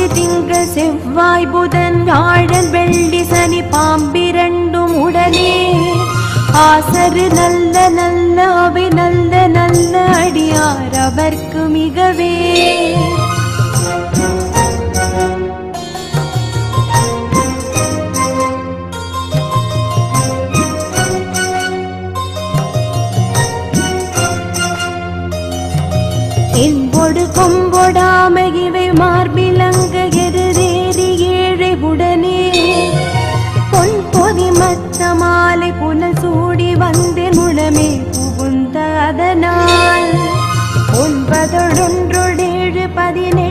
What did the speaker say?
ஆதி திங்கள் செவ்வாய் புதன் வியாழன் வெள்ளி சனி பாம்பிரண்டும் உடனே ஆசரு நல்ல நல்ல அவை நல்ல நல்ல அடியார் அவர்க்கு மிகவே என்பொடு கொம்பொடாமகிவை மார்பிலங்க எருதேறி ஏழை உடனே பொன் பொதி மத்த மாலை புனல் சூடி வந்து முழமே புகுந்த அதனால் 9 1 7 17